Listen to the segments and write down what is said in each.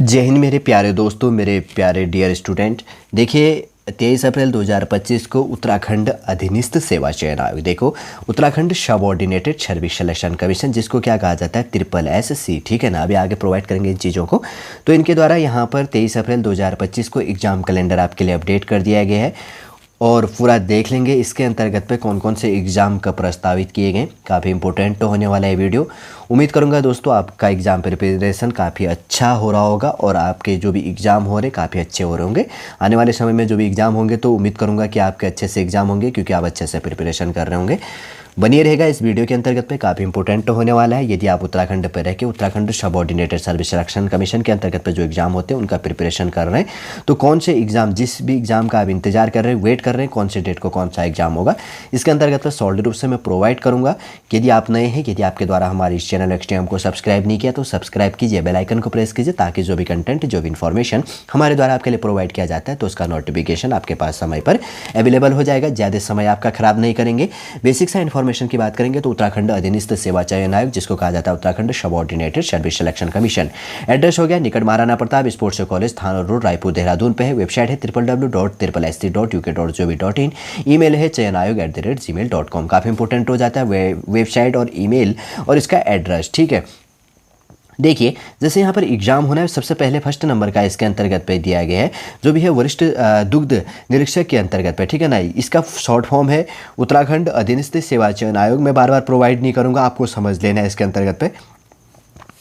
जय हिंद मेरे प्यारे दोस्तों, मेरे प्यारे डियर स्टूडेंट। देखिए 23 अप्रैल 2025 को उत्तराखंड अधीनस्थ सेवा चयन आयोग, देखो Uttarakhand subordinated service selection commission, जिसको क्या कहा जाता है SSC, ठीक है ना। अभी आगे प्रोवाइड करेंगे इन चीज़ों को। तो इनके द्वारा यहाँ पर 23 अप्रैल 2025 को एग्ज़ाम कैलेंडर आपके लिए अपडेट कर दिया गया है और पूरा देख लेंगे इसके अंतर्गत पे कौन कौन से एग्ज़ाम का प्रस्तावित किए गए। काफ़ी इंपॉर्टेंट तो होने वाला है वीडियो। उम्मीद करूंगा दोस्तों आपका एग्ज़ाम प्रिपरेशन काफ़ी अच्छा हो रहा होगा और आपके जो भी एग्ज़ाम हो रहे काफ़ी अच्छे हो रहे होंगे। आने वाले समय में जो भी एग्ज़ाम होंगे तो उम्मीद करूंगा कि आपके अच्छे से एग्ज़ाम होंगे, क्योंकि आप अच्छे से प्रिपरेशन कर रहे होंगे। बनिए रहेगा इस वीडियो के अंतर्गत पे, काफ़ी इंपॉर्टेंट तो होने वाला है। यदि आप उत्तराखंड पर रह के Uttarakhand subordinated service selection commission के अंतर्गत पे जो एग्ज़ाम होते हैं उनका प्रिपरेशन कर रहे हैं, तो कौन से एग्ज़ाम, जिस भी एग्ज़ाम का आप इंतजार कर रहे हैं, वेट कर रहे हैं कौन से डेट को कौन सा एग्ज़ाम होगा, इसके अंतर्गत पे सॉलिड रूप से मैं प्रोवाइड करूँगा। यदि आप नए हैं, यदि आपके द्वारा हमारे इस चैनल XTM को सब्सक्राइब नहीं किया तो सब्सक्राइब कीजिए, बेल आइकन को प्रेस कीजिए, ताकि जो भी कंटेंट, जो भी इन्फॉर्मेशन हमारे द्वारा आपके लिए प्रोवाइड किया जाता है तो उसका नोटिफिकेशन आपके पास समय पर अवेलेबल हो जाएगा। ज़्यादा समय आपका खराब नहीं करेंगे। बेसिक सा इन्फॉर्मेशन की बात करेंगे तो उत्तराखंड अधीनस्थ सेवा चयन आयोग, जिसको कहा जाता है Uttarakhand subordinated service selection commission. Address हो गया निकट महाराणा प्रताप स्पोर्ट्स कॉलेज, थाना रोड, रायपुर, देहरादून पे है। वेबसाइट है www.sc.uk.gov.in। ईमेल है chayanayog@gmail.com। काफ़ी इंपॉर्टेंट हो जाता है वेबसाइट और ईमेल और इसका एड्रेस, ठीक है। देखिए जैसे यहाँ पर एग्जाम होना है, सबसे पहले फर्स्ट नंबर का इसके अंतर्गत पे दिया गया है, जो भी है वरिष्ठ दुग्ध निरीक्षक के अंतर्गत पे, ठीक है ना। इसका शॉर्ट फॉर्म है उत्तराखंड अधीनस्थ सेवा चयन आयोग। मैं बार बार प्रोवाइड नहीं करूँगा, आपको समझ लेना है इसके अंतर्गत पे।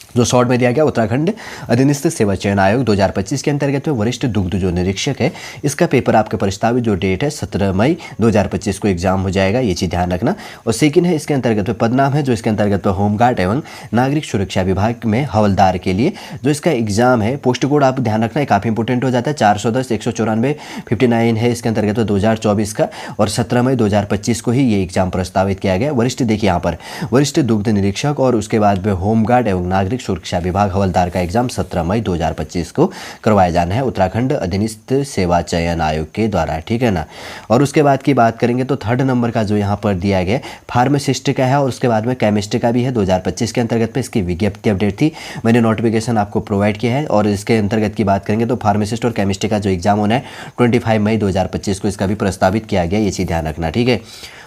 जो शॉर्ट में दिया गया उत्तराखंड अधीनस्थ सेवा चयन आयोग 2025 के अंतर्गत में वरिष्ठ दुग्ध जो निरीक्षक है, इसका पेपर आपके प्रस्तावित जो डेट है 17 मई 2025 को एग्जाम हो जाएगा, ये चीज़ ध्यान रखना। और सेकंड है इसके अंतर्गत में पदनाम है, जो इसके अंतर्गत में होमगार्ड एवं नागरिक सुरक्षा विभाग में हवलदार के लिए जो इसका एग्जाम है। पोस्ट कोड आप ध्यान रखना है, काफ़ी इंपॉर्टेंट हो जाता है। 410 194 59 है इसके अंतर्गत 2024 का, और 17 मई 2025 को ही ये एग्जाम प्रस्तावित किया गया। वरिष्ठ देखिए यहाँ पर वरिष्ठ दुग्ध निरीक्षक और उसके बाद में होमगार्ड एवं नागरिक सुरक्षा विभाग हवलदार का एग्जाम 17 मई 2025 को करवाया जाना है उत्तराखंड अधीनस्थ सेवा चयन आयोग के द्वारा, ठीक है ना। और उसके बाद की बात करेंगे तो थर्ड नंबर का जो यहाँ पर दिया गया फार्मासिस्ट का है, और उसके बाद में केमिस्ट का भी है। 2025 के अंतर्गत पे इसकी विज्ञप्ति अपडेट थी, मैंने नोटिफिकेशन आपको प्रोवाइड किया है। और इसके अंतर्गत की बात करेंगे तो फार्मासिस्ट और केमिस्ट का जो एग्जाम होना है 25 मई 2025 को इसका भी प्रस्तावित किया गया, ये चीज़ ध्यान रखना, ठीक है।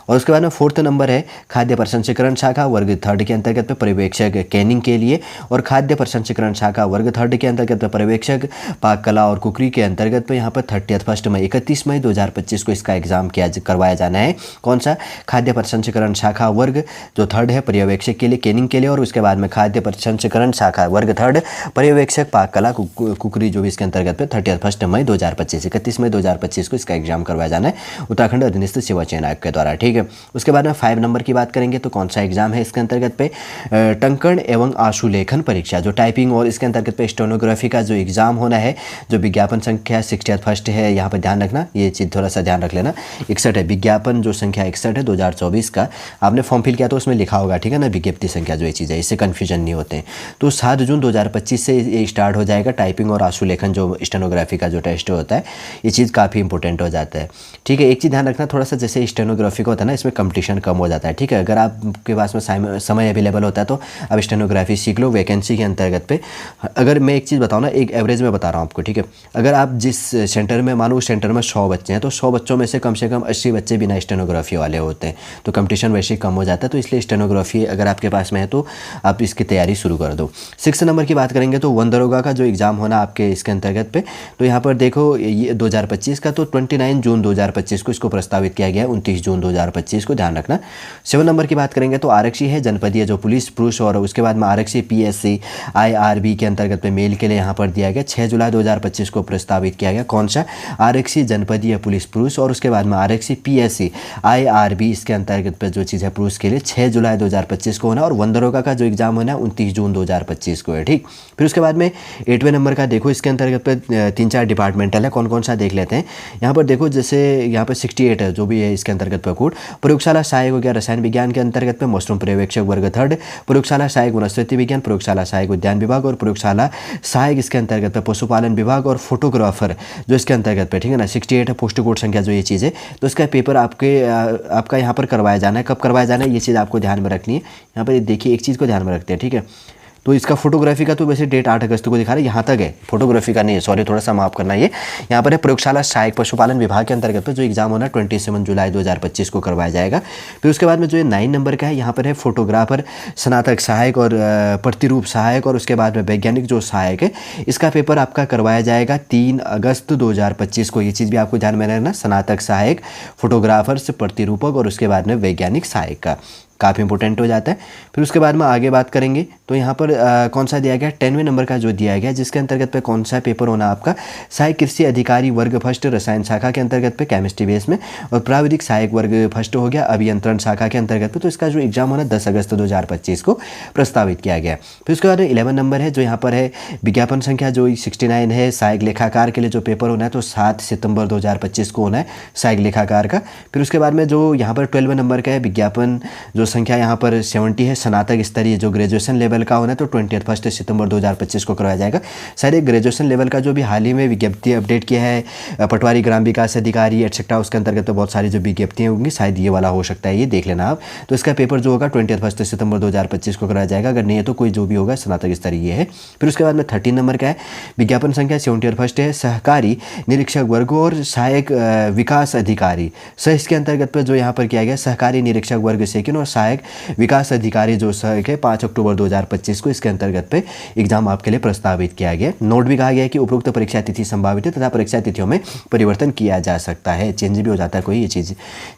और उसके बाद में फोर्थ नंबर है खाद्य प्रसंस्करण शाखा वर्ग थर्ड के अंतर्गत पे पर्यवेक्षक कैनिंग के लिए, और खाद्य प्रसंस्करण शाखा वर्ग थर्ड के अंतर्गत पे पर्यवेक्षक पाक कला और कुकरी के अंतर्गत पे यहाँ पर 31 मई 2025 को इसका एग्जाम करवाया जाना है। कौन सा? खाद्य प्रसंस्करण शाखा वर्ग जो थर्ड है पर्यवेक्षक के लिए, कैनिंग के लिए, और उसके बाद में खाद्य प्रसंस्करण शाखा वर्ग थर्ड पर्यवेक्षक पाक कला कुकरी जो भी इसके अंतर्गत पे 31 मई 2025 को इसका एग्जाम करवाया जाना है उत्तराखंड अधीनस्थ सेवा चयन आयोग के द्वारा, ठीक है। उसके बाद में 5 नंबर की बात करेंगे तो कौन सा एग्जाम है इसके अंतर्गत पे टंकण एवं आशुलेखन परीक्षा, जो टाइपिंग और इसके अंतर्गत पे स्टेनोग्राफी का जो एग्जाम होना है, जो विज्ञापन संख्या 61 है, यहाँ पर ध्यान रखना, ये चीज़ थोड़ा सा ध्यान रख लेना। 61 है विज्ञापन जो संख्या 61 है 2024 का, आपने फॉर्म फिल किया तो उसमें लिखा होगा, ठीक है ना, विज्ञप्ति संख्या जो ये चीज़ है, इससे कन्फ्यूजन नहीं होते हैं। तो 7 जून 2025 से ये स्टार्ट हो जाएगा टाइपिंग और आशुलेखन जो स्टेनोग्राफी का जो टेस्ट होता है, ये चीज़ काफ़ी इंपॉर्टेंट हो जाता है, ठीक है। एक चीज़ ध्यान रखना, थोड़ा सा जैसे स्टेनोग्राफी का होता है ना, इसमें कंपटीशन कम हो जाता है, ठीक है। अगर आपके पास में समय अवेलेबल होता है तो आप स्टेनोग्राफी सीख लो वैकेंसी के अंतर्गत पे। अगर मैं एक चीज़ बताऊँ ना, एक एवरेज में बता रहा हूँ आपको, ठीक है। अगर आप जिस सेंटर में, मानो उस सेंटर में 100 बच्चे हैं तो 100 बच्चों में से कम 80 बच्चे बिना स्टेनोग्राफी वाले होते हैं, तो कंपटीशन वैसे ही कम हो जाता है। तो इसलिए स्टेनोग्राफी अगर आपके पास में है तो आप इसकी तैयारी शुरू कर दो। 6 नंबर की बात करेंगे तो वन दरोगा का जो एग्ज़ाम होना आपके इसके अंतर्गत पे, तो यहाँ पर देखो ये 2025 का, तो 29 जून 2025 को इसको प्रस्तावित किया गया है, 29 जून 2025 को ध्यान रखना। 7 नंबर की बात करेंगे तो आरक्षी है जनपदीय जो पुलिस पुरुष, और उसके बाद में आरक्षी PSC IRB के अंतर्गत पे मेल के लिए यहाँ पर दिया गया 6 जुलाई 2025 को प्रस्तावित किया गया। कौन सा? आरक्षी जनपदीय पुलिस पुरुष, और उसके बाद में आरक्षी PSC IRB इसके अंतर्गत पे जो चीज़ है पुरुष के लिए 6 जुलाई 2025 को होना, और वन दरोगा का जो एग्जाम होना है 29 जून 2025 को है, ठीक। फिर उसके बाद में 8वें नंबर का देखो, इसके अंतर्गत पे 3-4 डिपार्टमेंटल है, कौन कौन सा देख लेते हैं। यहाँ पर देखो जैसे यहाँ पर 68 है जो भी है इसके अंतर्गत पे कोड, प्रयोगशाला सहायक हो गया रसायन विज्ञान के अंतर्गत में मशरूम पर्यवेक्षक वर्ग थर्ड, प्रयोगशाला सहायक वनस्पति विज्ञान, प्रयोगशाला सहायक उद्यान विभाग, और प्रयोगशाला सहायक इसके अंतर्गत पे पशुपालन विभाग, और फोटोग्राफर जो इसके अंतर्गत पे, ठीक है ना। 68 है पोस्ट कोड संख्या जो ये चीज़ है, तो इसका पेपर आपका यहाँ पर करवाया जाना है। कब करवाया जाना है ये चीज़ आपको ध्यान में रखनी है। यहाँ पर देखिए एक चीज़ को ध्यान में रखते हैं, ठीक है। तो इसका फोटोग्राफी का तो वैसे डेट 8 अगस्त को दिखा रहा है, यहाँ तक है, फोटोग्राफी का नहीं है, सॉरी थोड़ा सा माफ करना। ये यहाँ पर है प्रयोगशाला सहायक पशुपालन विभाग के अंतर्गत पे जो एग्जाम होना 27 जुलाई 2025 को करवाया जाएगा। फिर उसके बाद में जो ये 9 नंबर का है, यहाँ पर है फोटोग्राफर स्नातक सहायक और प्रतिरूप सहायक और उसके बाद में वैज्ञानिक जो सहायक है, इसका पेपर आपका करवाया जाएगा 3 अगस्त 2025 को। ये चीज़ भी आपको ध्यान में रखना, स्नातक सहायक, फोटोग्राफर्स, प्रतिरूपक और उसके बाद में वैज्ञानिक सहायक का काफ़ी इंपॉर्टेंट हो जाता है। फिर उसके बाद में आगे बात करेंगे तो यहाँ पर कौन सा दिया गया, 10वें नंबर का जो दिया गया, जिसके अंतर्गत पे कौन सा पेपर होना आपका, सहायक कृषि अधिकारी वर्ग फर्स्ट रसायन शाखा के अंतर्गत पे केमिस्ट्री बेस में, और प्राविधिक सहायक वर्ग फर्स्ट हो गया अभियंत्रण शाखा के अंतर्गत पे। तो इसका जो एग्जाम होना 10 अगस्त 2025 को प्रस्तावित किया गया। फिर उसके बाद 11 नंबर है जो यहाँ पर है विज्ञापन संख्या जो 69 है, सहायक लेखाकार के लिए जो पेपर होना है तो 7 सितंबर 2025 को होना है सहायक लेखाकार का। फिर उसके बाद में जो यहाँ पर 12वें नंबर का है विज्ञापन जो संख्या यहाँ पर 70 है, स्नातक स्तरीय जो ग्रेजुएशन लेवल का होना है तो 21 सितंबर 2025 को करवाया जाएगा। सर एक ग्रेजुएशन लेवल का जो भी हाल ही में विज्ञप्ति अपडेट किया है पटवारी ग्राम विकास अधिकारी एटसेट्रा, उसके अंतर्गत तो बहुत सारी जो विज्ञप्तियाँ होंगी, शायद ये वाला हो सकता है, ये देख लेना आप। तो इसका पेपर जो होगा 21 सितंबर 2025 को कराया जाएगा, अगर नहीं है तो कोई जो भी होगा स्नातक स्तरीय है। फिर उसके बाद में 13 नंबर का है विज्ञापन संख्या 71 है, सहकारी निरीक्षक वर्ग और सहायक विकास अधिकारी। सर इसके अंतर्गत पर जो यहाँ पर किया गया सहकारी निरीक्षक वर्ग सेकंड और सहायक विकास अधिकारी जो सहायक है 5 अक्टूबर 2025 को इसके अंतर्गत पे एग्जाम आपके लिए प्रस्तावित किया गया। नोट भी कहा गया है कि उपरोक्त परीक्षा तिथि संभावित है तथा परीक्षा तिथियों में परिवर्तन किया जा सकता है, चेंज भी हो जाता है कोई, ये चीज़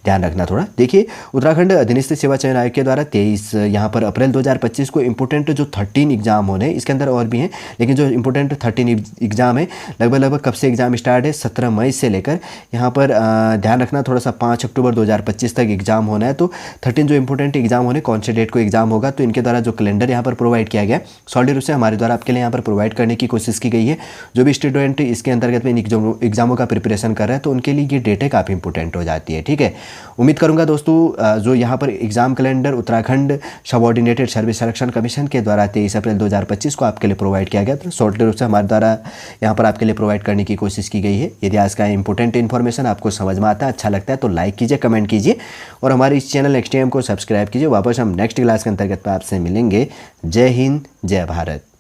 ध्यान रखना थोड़ा। देखिए उत्तराखंड अधीनस्थ सेवा चयन आयोग के द्वारा 23 यहाँ पर अप्रैल 2025 को इंपोर्टेंट जो 13 एग्जाम होने, इसके अंदर और भी हैं लेकिन जो इंपोर्टेंट 13 एग्जाम है लगभग कब से एग्जाम स्टार्ट है, 17 मई से लेकर यहाँ पर ध्यान रखना थोड़ा सा 5 अक्टूबर 2025 तक एग्जाम होना है। तो 13 जो इंपोर्टेंट एग्जाम होने कौन से डेट को एग्जाम होगा, तो इनके द्वारा जो कैलेंडर यहाँ पर प्रोवाइड किया गया सॉलिड रूप से हमारे द्वारा आपके लिए यहाँ पर प्रोवाइड करने की कोशिश की गई है। जो भी स्टूडेंट इसके अंतर्गत में एग्जामों का प्रिपरेशन कर रहा है तो उनके लिए ये डेटें काफ़ी इंपॉर्टेंट हो जाती है, ठीक है। उम्मीद करूँगा दोस्तों जो यहाँ पर exam calendar Uttarakhand subordinated service selection commission के द्वारा 23 अप्रैल 2025 को आपके लिए प्रोवाइड किया गया, तो सॉलिड रूप से हमारे द्वारा यहाँ पर आपके लिए प्रोवाइड करने की कोशिश की गई है। यदि आज का इंपॉर्टेंट इन्फॉर्मेशन आपको समझ में आता है, अच्छा लगता है तो लाइक कीजिए, कमेंट कीजिए और हमारे इस चैनल नेक्स्ट टाइम को सब्सक्राइब कीजिए। वापस हम नेक्स्ट क्लास के अंतर्गत आपसे मिलेंगे। जय हिंद, जय भारत।